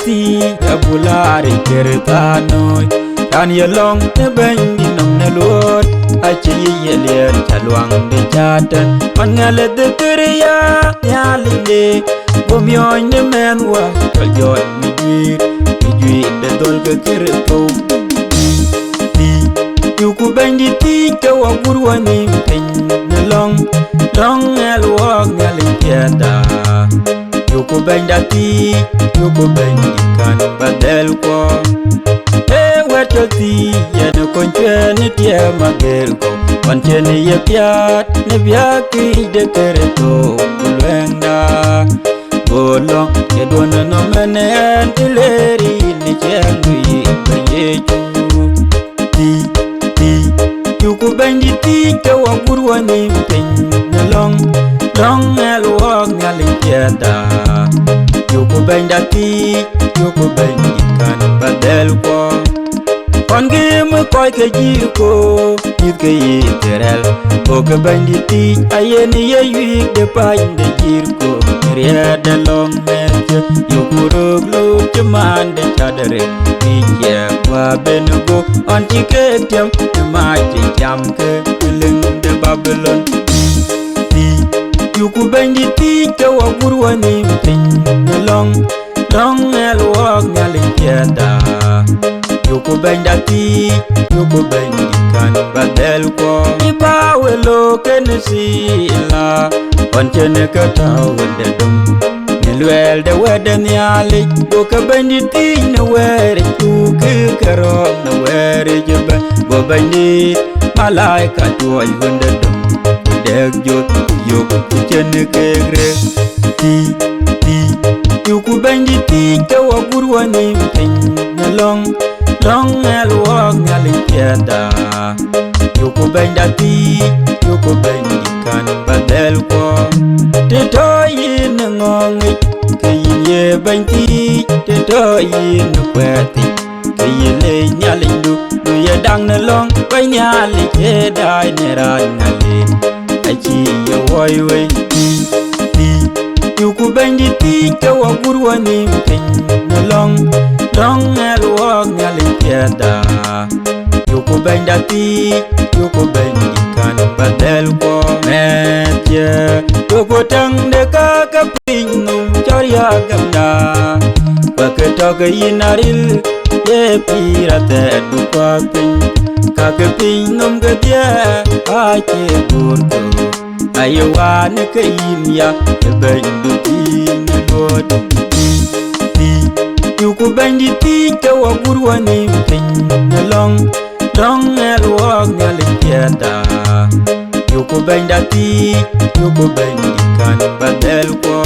ti abulari kertanoi kan yelong ne bendi nom ne lor achi yelian chalwang de chatan mangale de kriya nyalinde bomyoy ne menwa kaljon mi de dol ke kerto yuku bendi ti ke wagurwani pen ne long elwa ngaliada yuku benda ti yuku bendi kan badel ko weto ti yene konche ni tie magel ko konche ni ye piat ne biaki de kereto kulwenda bolo ke dona no menen tileri ni chendui yeju ti yuku bendi ti ke wagurwani pen ne long elwa ngaliada yuku benda ti yuku bendi kan badel ko on game koy ke jiko yit ke yiterel o ke bandi ti ayeni ye yik de pande jirko riya de long merje yukurug lo chmande chadere piye kwa benugo on ti ke tem ma ti jam ke ling de babylon ti yuku bandi ti ke wagurwani pin long elwa ngaliada yuku benda ti yuku bendi kan badel ko iba welo kenesi la onchene kata wende dum nilwel de weden yali yuku bendi ti ne were yuku karo ne were jebe go bendi malaika tuwa wende dum deg jot yuku chene kegre ti yuku bendi ti ke wagurwani pen ne long elwa ngaliada yuku benda ti yuku bendi kan badel ko te toyin ngongi ke ye bendi te toyin kwati ke le nyalindu du ye dang ne long bai nyali ke dai ne ran ngale achi ye woi ti yuku bendi ti ke wagurwani pen ne long elwa ngaliada yuku benda ti yuku bendi kan badel ko metje yuku tang de ka pinum choria gamda paketok inaril ye pirate du pa pin ka ke pinum ge dia ache burko aywan ke imya bendu ti ne god yuku bendi ti ke wagurwani pen ne long elwa ngaliada yuku benda ti yuku bendi kan badel ko